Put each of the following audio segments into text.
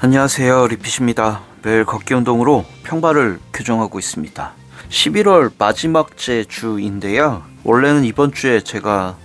안녕하세요, 리핏입니다. 매일 걷기 운동으로 평발을 교정하고 있습니다. 11월 마지막째 주인데요. 원래는 이번 주에 제가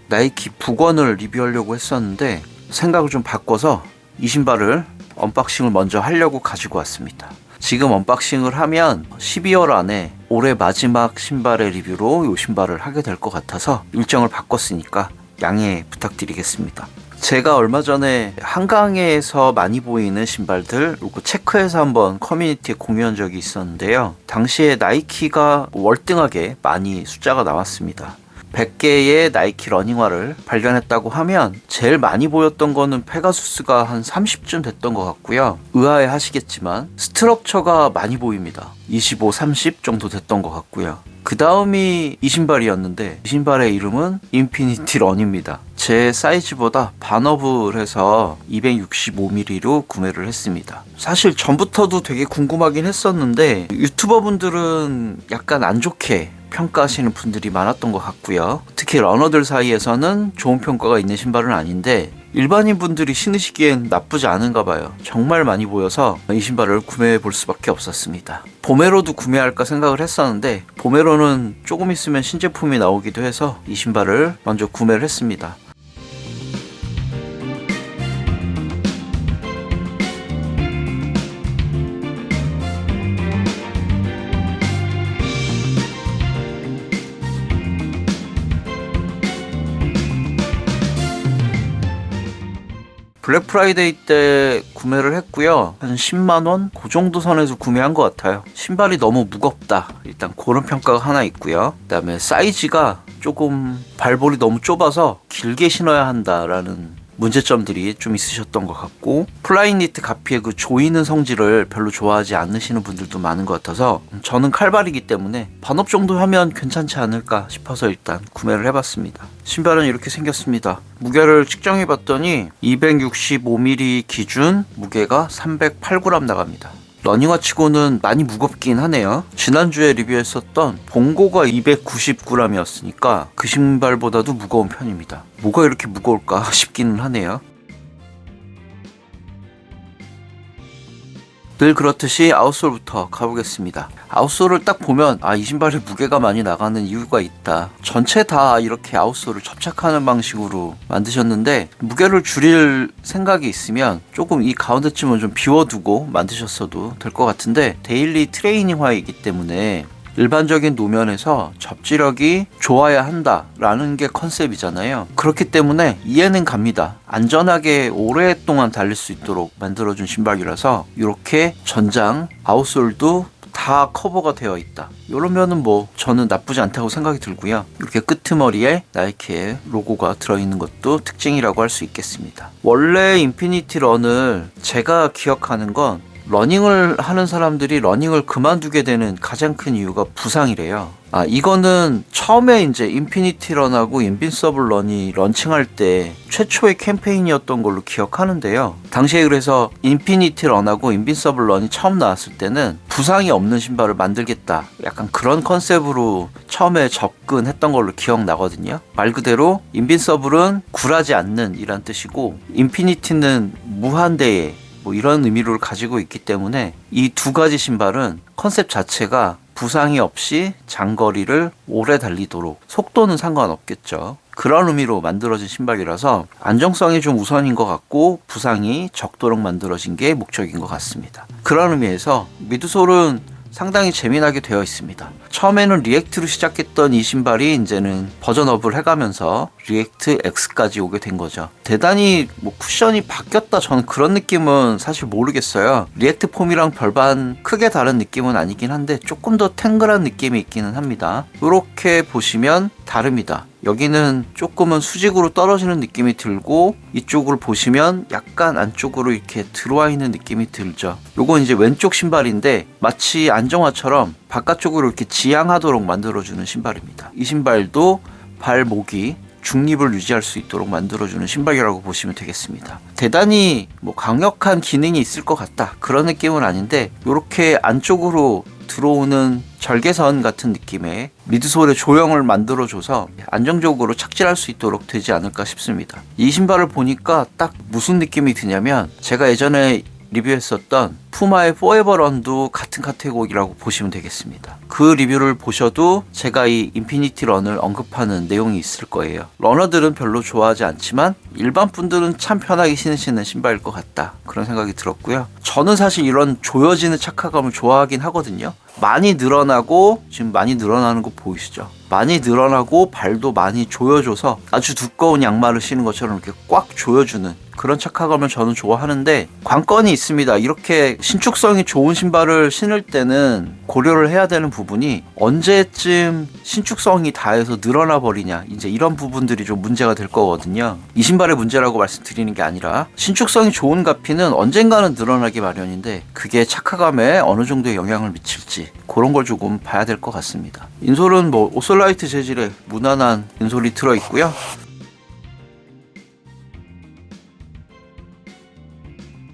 나이키 북원을 리뷰하려고 했었는데 생각을 좀 바꿔서 이 신발을 언박싱을 먼저 하려고 가지고 왔습니다. 지금 언박싱을 하면 12월 안에 올해 마지막 신발의 리뷰로 이 신발을 하게 될 것 같아서 일정을 바꿨으니까 양해 부탁드리겠습니다. 제가 얼마 전에 한강에서 많이 보이는 신발들 그리고 체크해서 한번 커뮤니티에 공유한 적이 있었는데요. 당시에 나이키가 월등하게 많이 숫자가 나왔습니다. 100개의 나이키 러닝화를 발견했다고 하면 제일 많이 보였던 거는 페가수스가 한 30쯤 됐던 것 같고요. 의아해 하시겠지만 스트럭처가 많이 보입니다. 25, 30 정도 됐던 것 같고요. 그 다음이 이 신발이었는데 이 신발의 이름은 인피니티 런입니다. 제 사이즈보다 반업을 해서 265mm로 구매를 했습니다. 사실 전부터도 되게 궁금하긴 했었는데 유튜버 분들은 약간 안 좋게 평가하시는 분들이 많았던 것 같고요. 특히 러너들 사이에서는 좋은 평가가 있는 신발은 아닌데 일반인 분들이 신으시기엔 나쁘지 않은가 봐요. 정말 많이 보여서 이 신발을 구매해 볼 수밖에 없었습니다. 보메로도 구매할까 생각을 했었는데 보메로는 조금 있으면 신제품이 나오기도 해서 이 신발을 먼저 구매를 했습니다. 블랙 프라이데이 때 구매를 했고요. 한 10만원? 그 정도 선에서 구매한 것 같아요. 신발이 너무 무겁다. 일단 그런 평가가 하나 있고요. 그 다음에 사이즈가 조금 발볼이 너무 좁아서 길게 신어야 한다라는 문제점들이 좀 있으셨던 것 같고 플라잉니트 가피의 그 조이는 성질을 별로 좋아하지 않으시는 분들도 많은 것 같아서 저는 칼발이기 때문에 반업 정도 하면 괜찮지 않을까 싶어서 일단 구매를 해봤습니다. 신발은 이렇게 생겼습니다. 무게를 측정해 봤더니 265mm 기준 무게가 308g 나갑니다. 러닝화 치고는 많이 무겁긴 하네요. 지난주에 리뷰했었던 봉고가 290g이었으니까 그 신발보다도 무거운 편입니다. 뭐가 이렇게 무거울까 싶기는 하네요. 늘 그렇듯이 아웃솔부터 가보겠습니다. 아웃솔을 딱 보면 이 신발에 무게가 많이 나가는 이유가 있다. 전체 다 이렇게 아웃솔을 접착하는 방식으로 만드셨는데 무게를 줄일 생각이 있으면 조금 이 가운데쯤은 좀 비워두고 만드셨어도 될 것 같은데 데일리 트레이닝화이기 때문에 일반적인 노면에서 접지력이 좋아야 한다라는 게 컨셉이잖아요. 그렇기 때문에 이해는 갑니다. 안전하게 오랫동안 달릴 수 있도록 만들어준 신발이라서 이렇게 전장, 아웃솔도 다 커버가 되어 있다. 이러면은 저는 나쁘지 않다고 생각이 들고요. 이렇게 끄트머리에 나이키의 로고가 들어있는 것도 특징이라고 할 수 있겠습니다. 원래 인피니티 런을 제가 기억하는 건 러닝을 하는 사람들이 러닝을 그만두게 되는 가장 큰 이유가 부상이래요. 이거는 처음에 이제 인피니티 런하고 인빈서블 런이 런칭할 때 최초의 캠페인이었던 걸로 기억하는데요. 당시에 그래서 인피니티 런하고 인빈서블 런이 처음 나왔을 때는 부상이 없는 신발을 만들겠다. 약간 그런 컨셉으로 처음에 접근했던 걸로 기억나거든요. 말 그대로 인빈서블은 굴하지 않는 이란 뜻이고 인피니티는 무한대의 이런 의미를 가지고 있기 때문에 이 두 가지 신발은 컨셉 자체가 부상이 없이 장거리를 오래 달리도록 속도는 상관없겠죠. 그런 의미로 만들어진 신발이라서 안정성이 좀 우선인 것 같고 부상이 적도록 만들어진 게 목적인 것 같습니다. 그런 의미에서 미드솔은 상당히 재미나게 되어 있습니다. 처음에는 리액트로 시작했던 이 신발이 이제는 버전업을 해가면서 리액트 X까지 오게 된 거죠. 대단히 쿠션이 바뀌었다 저는 그런 느낌은 사실 모르겠어요. 리액트 폼이랑 별반 크게 다른 느낌은 아니긴 한데 조금 더 탱글한 느낌이 있기는 합니다. 이렇게 보시면 다릅니다. 여기는 조금은 수직으로 떨어지는 느낌이 들고 이쪽을 보시면 약간 안쪽으로 이렇게 들어와 있는 느낌이 들죠. 요건 이제 왼쪽 신발인데 마치 안정화처럼 바깥쪽으로 이렇게 지향하도록 만들어주는 신발입니다. 이 신발도 발목이 중립을 유지할 수 있도록 만들어주는 신발이라고 보시면 되겠습니다. 대단히 강력한 기능이 있을 것 같다 그런 느낌은 아닌데 이렇게 안쪽으로 들어오는 절개선 같은 느낌의 미드솔의 조형을 만들어줘서 안정적으로 착질할 수 있도록 되지 않을까 싶습니다. 이 신발을 보니까 딱 무슨 느낌이 드냐면 제가 예전에 리뷰했었던 푸마의 Forever Run도 같은 카테고리라고 보시면 되겠습니다. 그 리뷰를 보셔도 제가 이 인피니티 런을 언급하는 내용이 있을 거예요. 러너들은 별로 좋아하지 않지만 일반 분들은 참 편하게 신으시는 신발일 것 같다, 그런 생각이 들었고요. 저는 사실 이런 조여지는 착화감을 좋아하긴 하거든요. 많이 늘어나고, 지금 많이 늘어나는 거 보이시죠? 많이 늘어나고 발도 많이 조여줘서 아주 두꺼운 양말을 신은 것처럼 이렇게 꽉 조여주는 그런 착화감을 저는 좋아하는데, 관건이 있습니다. 이렇게 신축성이 좋은 신발을 신을 때는 고려를 해야 되는 부분이 언제쯤 신축성이 다해서 늘어나 버리냐, 이제 이런 부분들이 좀 문제가 될 거거든요. 이 신발의 문제라고 말씀드리는 게 아니라 신축성이 좋은 가피는 언젠가는 늘어나기 마련인데 그게 착화감에 어느 정도의 영향을 미칠지 그런 걸 조금 봐야 될 것 같습니다. 인솔은 뭐 오솔라이트 재질의 무난한 인솔이 들어있고요.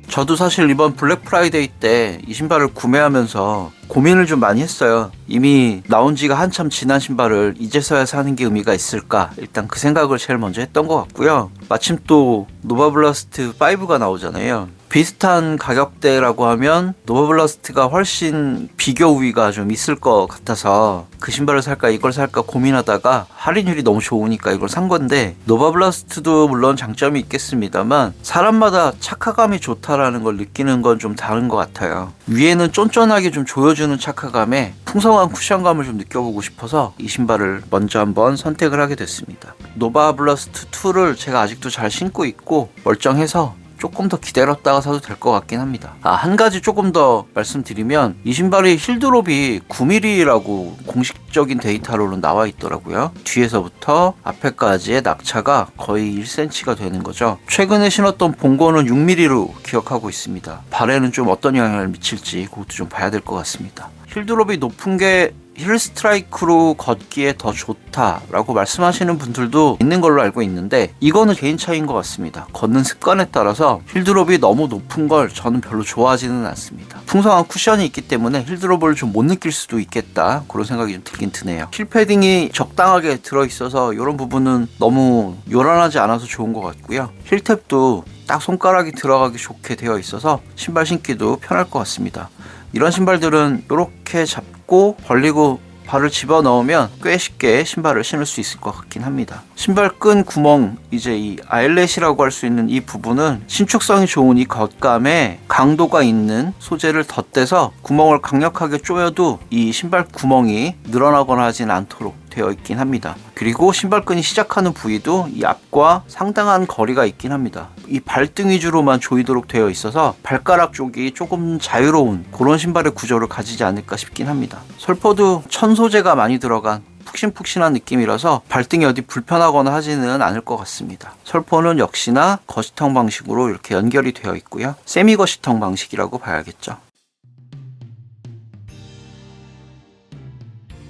저도 사실 이번 블랙 프라이데이 때 이 신발을 구매하면서 고민을 좀 많이 했어요. 이미 나온 지가 한참 지난 신발을 이제서야 사는 게 의미가 있을까, 일단 그 생각을 제일 먼저 했던 것 같고요. 마침 또 노바블라스트 5가 나오잖아요. 비슷한 가격대라고 하면 노바블라스트가 훨씬 비교 우위가 좀 있을 것 같아서 그 신발을 살까 이걸 살까 고민하다가 할인율이 너무 좋으니까 이걸 산 건데, 노바블라스트도 물론 장점이 있겠습니다만 사람마다 착화감이 좋다라는 걸 느끼는 건 좀 다른 것 같아요. 위에는 쫀쫀하게 좀 조여주는 착화감에 풍성한 쿠션감을 좀 느껴보고 싶어서 이 신발을 먼저 한번 선택을 하게 됐습니다. 노바블라스트 2를 제가 아직도 잘 신고 있고 멀쩡해서 조금 더 기다렸다가 사도 될 것 같긴 합니다. 한 가지 조금 더 말씀드리면, 이 신발이 힐드롭이 9mm라고 공식적인 데이터로는 나와 있더라고요. 뒤에서부터 앞에까지의 낙차가 거의 1cm가 되는 거죠. 최근에 신었던 봉고는 6mm로 기억하고 있습니다. 발에는 좀 어떤 영향을 미칠지 그것도 좀 봐야 될 것 같습니다. 힐드롭이 높은 게 힐 스트라이크로 걷기에 더 좋다라고 말씀하시는 분들도 있는 걸로 알고 있는데, 이거는 개인 차이인 것 같습니다. 걷는 습관에 따라서 힐드롭이 너무 높은 걸 저는 별로 좋아하지는 않습니다. 풍성한 쿠션이 있기 때문에 힐드롭을 좀 못 느낄 수도 있겠다, 그런 생각이 좀 들긴 드네요. 힐 패딩이 적당하게 들어있어서 이런 부분은 너무 요란하지 않아서 좋은 것 같고요. 힐탭도 딱 손가락이 들어가기 좋게 되어 있어서 신발 신기도 편할 것 같습니다. 이런 신발들은 이렇게 잡고 벌리고 발을 집어넣으면 꽤 쉽게 신발을 신을 수 있을 것 같긴 합니다. 신발 끈 구멍, 이제 이 아일렛이라고 할 수 있는 이 부분은 신축성이 좋은 이 겉감에 강도가 있는 소재를 덧대서 구멍을 강력하게 조여도 이 신발 구멍이 늘어나거나 하진 않도록 되어 있긴 합니다. 그리고 신발끈이 시작하는 부위도 이 앞과 상당한 거리가 있긴 합니다. 이 발등 위주로만 조이도록 되어 있어서 발가락 쪽이 조금 자유로운 그런 신발의 구조를 가지지 않을까 싶긴 합니다. 솔퍼도 천 소재가 많이 들어간 푹신푹신한 느낌이라서 발등이 어디 불편하거나 하지는 않을 것 같습니다. 솔퍼는 역시나 거시텅 방식으로 이렇게 연결이 되어 있고요. 세미 거시텅 방식이라고 봐야겠죠.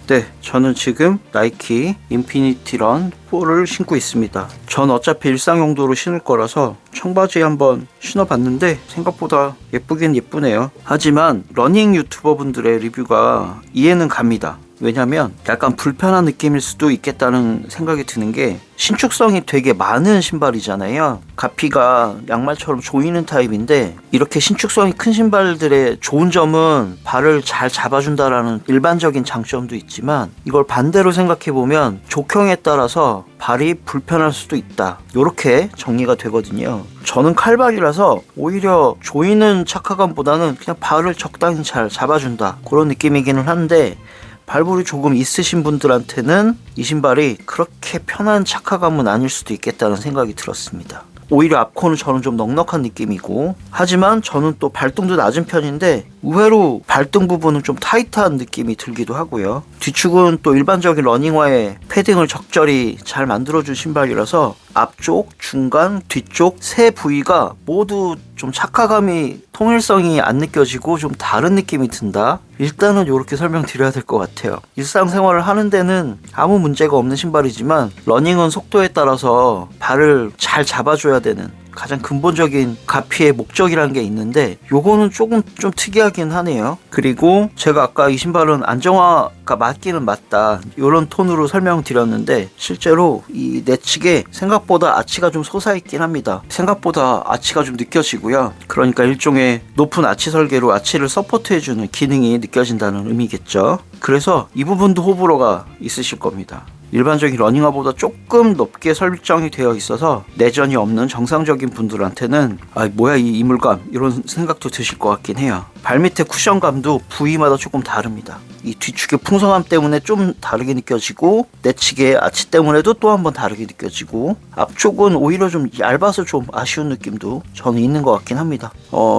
네, 저는 지금 나이키 인피니티 런 4를 신고 있습니다. 전 어차피 일상 용도로 신을 거라서 청바지에 한번 신어봤는데 생각보다 예쁘긴 예쁘네요. 하지만 러닝 유튜버 분들의 리뷰가 이해는 갑니다. 왜냐면 약간 불편한 느낌일 수도 있겠다는 생각이 드는 게, 신축성이 되게 많은 신발이잖아요. 가피가 양말처럼 조이는 타입인데, 이렇게 신축성이 큰 신발들의 좋은 점은 발을 잘 잡아준다라는 일반적인 장점도 있지만, 이걸 반대로 생각해보면 족형에 따라서 발이 불편할 수도 있다, 이렇게 정리가 되거든요. 저는 칼발이라서 오히려 조이는 착화감보다는 그냥 발을 적당히 잘 잡아준다, 그런 느낌이기는 한데, 발볼이 조금 있으신 분들한테는 이 신발이 그렇게 편한 착화감은 아닐 수도 있겠다는 생각이 들었습니다. 오히려 앞코는 저는 좀 넉넉한 느낌이고, 하지만 저는 또 발등도 낮은 편인데 의외로 발등 부분은 좀 타이트한 느낌이 들기도 하고요. 뒤축은 또 일반적인 러닝화에 패딩을 적절히 잘 만들어준 신발이라서 앞쪽, 중간, 뒤쪽 세 부위가 모두 좀 착화감이, 통일성이 안 느껴지고 좀 다른 느낌이 든다, 일단은 이렇게 설명드려야 될 것 같아요. 일상생활을 하는 데는 아무 문제가 없는 신발이지만 러닝은 속도에 따라서 발을 잘 잡아줘야 되는, 가장 근본적인 가피의 목적이라는 게 있는데 요거는 조금 좀 특이하긴 하네요. 그리고 제가 아까 이 신발은 안정화가 맞기는 맞다 이런 톤으로 설명드렸는데 실제로 이 내측에 생각보다 아치가 좀 솟아있긴 합니다. 생각보다 아치가 좀 느껴지고요. 그러니까 일종의 높은 아치 설계로 아치를 서포트해주는 기능이 느껴진다는 의미겠죠. 그래서 이 부분도 호불호가 있으실 겁니다. 일반적인 러닝화보다 조금 높게 설정이 되어 있어서 내전이 없는 정상적인 분들한테는 뭐야 이 이물감 이런 생각도 드실 것 같긴 해요. 발밑의 쿠션감도 부위마다 조금 다릅니다. 이 뒤축의 풍성함 때문에 좀 다르게 느껴지고 내측의 아치 때문에도 또 한 번 다르게 느껴지고 앞쪽은 오히려 좀 얇아서 좀 아쉬운 느낌도 저는 있는 것 같긴 합니다.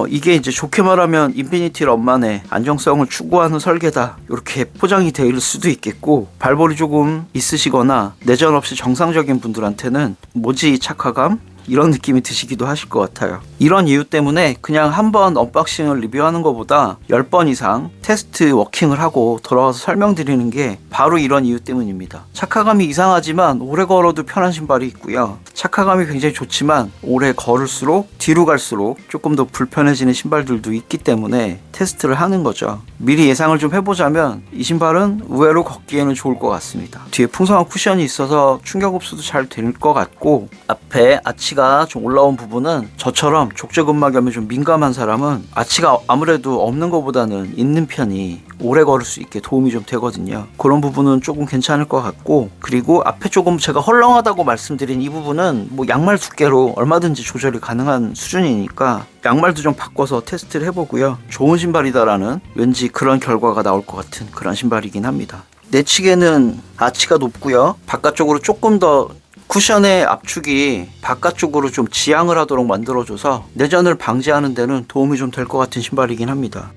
이게 이제 좋게 말하면 인피니티 런만의 안정성을 추구하는 설계다 이렇게 포장이 될 수도 있겠고, 발볼이 조금 있으시거나 내전 없이 정상적인 분들한테는 뭐지 이 착화감? 이런 느낌이 드시기도 하실 것 같아요. 이런 이유 때문에 그냥 한번 언박싱을 리뷰하는 것보다 10번 이상 테스트 워킹을 하고 돌아와서 설명드리는 게 바로 이런 이유 때문입니다. 착화감이 이상하지만 오래 걸어도 편한 신발이 있고요. 착화감이 굉장히 좋지만 오래 걸을수록 뒤로 갈수록 조금 더 불편해지는 신발들도 있기 때문에 테스트를 하는 거죠. 미리 예상을 좀 해보자면 이 신발은 의외로 걷기에는 좋을 것 같습니다. 뒤에 풍성한 쿠션이 있어서 충격 흡수도 잘 될 것 같고, 앞에 아치가 좀 올라온 부분은 저처럼 족저근막염에 좀 민감한 사람은 아치가 아무래도 없는 것보다는 있는 편이 오래 걸을 수 있게 도움이 좀 되거든요. 그런 부분은 조금 괜찮을 것 같고, 그리고 앞에 조금 제가 헐렁하다고 말씀드린 이 부분은 뭐 양말 두께로 얼마든지 조절이 가능한 수준이니까 양말도 좀 바꿔서 테스트를 해보고요. 좋은 신발이다라는 왠지 그런 결과가 나올 것 같은 그런 신발이긴 합니다. 내측에는 아치가 높고요. 바깥쪽으로 조금 더 쿠션의 압축이 바깥쪽으로 좀 지향을 하도록 만들어줘서 내전을 방지하는 데는 도움이 좀 될 것 같은 신발이긴 합니다.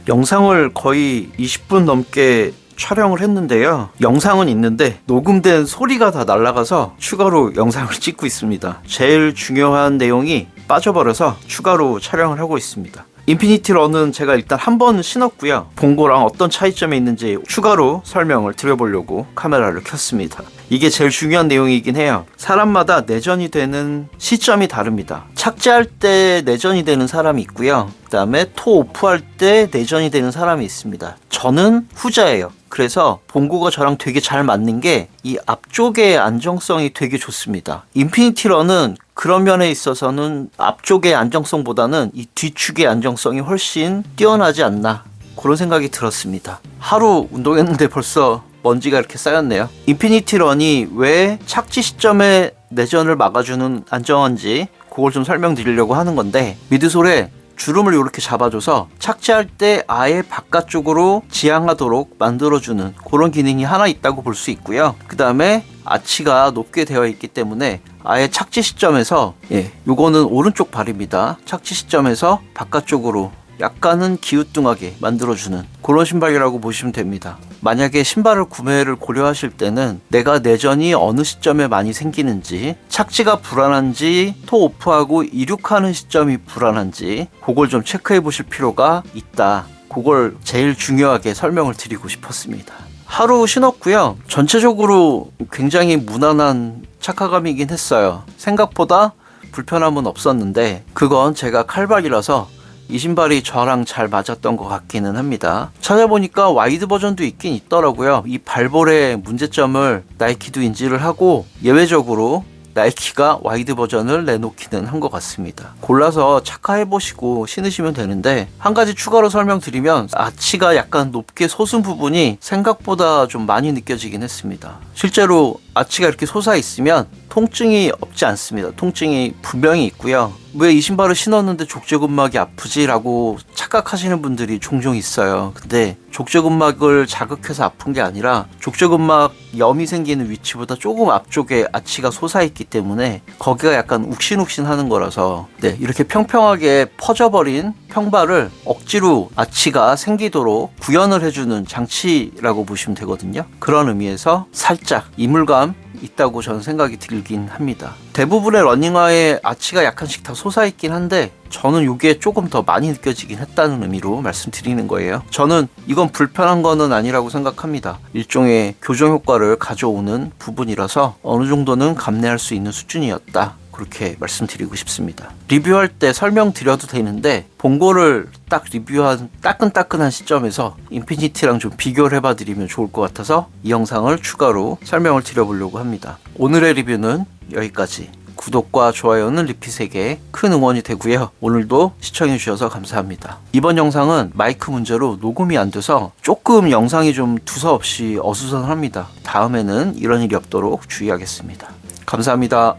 영상을 거의 20분 넘게 촬영을 했는데요. 영상은 있는데 녹음된 소리가 다 날아가서 추가로 영상을 찍고 있습니다. 제일 중요한 내용이 빠져버려서 추가로 촬영을 하고 있습니다. 인피니티 런은 제가 일단 한번 신었고요. 본 거랑 어떤 차이점이 있는지 추가로 설명을 드려보려고 카메라를 켰습니다. 이게 제일 중요한 내용이긴 해요. 사람마다 내전이 되는 시점이 다릅니다. 착지할 때 내전이 되는 사람이 있고요. 그 다음에 토 오프할 때 내전이 되는 사람이 있습니다. 저는 후자예요. 그래서 봉구가 저랑 되게 잘 맞는 게 이 앞쪽의 안정성이 되게 좋습니다. 인피니티 런은 그런 면에 있어서는 앞쪽의 안정성보다는 이 뒤축의 안정성이 훨씬 뛰어나지 않나, 그런 생각이 들었습니다. 하루 운동했는데 벌써 먼지가 이렇게 쌓였네요. 인피니티 런이 왜 착지 시점에 내전을 막아주는 안정한지 그걸 좀 설명드리려고 하는 건데, 미드솔에 주름을 이렇게 잡아줘서 착지할 때 아예 바깥쪽으로 지향하도록 만들어주는 그런 기능이 하나 있다고 볼 수 있고요. 그 다음에 아치가 높게 되어 있기 때문에 아예 착지 시점에서, 요거는 오른쪽 발입니다. 착지 시점에서 바깥쪽으로 약간은 기우뚱하게 만들어주는 그런 신발이라고 보시면 됩니다. 만약에 신발을 구매를 고려하실 때는 내가 내전이 어느 시점에 많이 생기는지, 착지가 불안한지, 토 오프하고 이륙하는 시점이 불안한지 그걸 좀 체크해 보실 필요가 있다. 그걸 제일 중요하게 설명을 드리고 싶었습니다. 하루 신었고요. 전체적으로 굉장히 무난한 착화감이긴 했어요. 생각보다 불편함은 없었는데 그건 제가 칼발이라서 이 신발이 저랑 잘 맞았던 것 같기는 합니다. 찾아보니까 와이드 버전도 있긴 있더라고요. 이 발볼의 문제점을 나이키도 인지를 하고 예외적으로 나이키가 와이드 버전을 내놓기는 한 것 같습니다. 골라서 착화해보시고 신으시면 되는데, 한 가지 추가로 설명드리면 아치가 약간 높게 솟은 부분이 생각보다 좀 많이 느껴지긴 했습니다. 실제로 아치가 이렇게 솟아 있으면 통증이 없지 않습니다. 통증이 분명히 있고요. 왜 이 신발을 신었는데 족저근막이 아프지? 라고 착각하시는 분들이 종종 있어요. 근데 족저근막을 자극해서 아픈 게 아니라 족저근막 염이 생기는 위치보다 조금 앞쪽에 아치가 솟아있기 때문에 거기가 약간 욱신욱신 하는 거라서, 이렇게 평평하게 퍼져버린 평발을 억지로 아치가 생기도록 구현을 해주는 장치라고 보시면 되거든요. 그런 의미에서 살짝 이물감 있다고 저는 생각이 들긴 합니다. 대부분의 러닝화에 아치가 약간씩 다 솟아있긴 한데 저는 이게 조금 더 많이 느껴지긴 했다는 의미로 말씀드리는 거예요. 저는 이건 불편한 거는 아니라고 생각합니다. 일종의 교정 효과를 가져오는 부분이라서 어느 정도는 감내할 수 있는 수준이었다, 그렇게 말씀드리고 싶습니다. 리뷰할 때 설명드려도 되는데 본고를 딱 리뷰한 따끈따끈한 시점에서 인피니티랑 좀 비교를 해봐 드리면 좋을 것 같아서 이 영상을 추가로 설명을 드려보려고 합니다. 오늘의 리뷰는 여기까지. 구독과 좋아요는 리핏에게 큰 응원이 되고요. 오늘도 시청해주셔서 감사합니다. 이번 영상은 마이크 문제로 녹음이 안 돼서 조금 영상이 좀 두서없이 어수선합니다. 다음에는 이런 일이 없도록 주의하겠습니다. 감사합니다.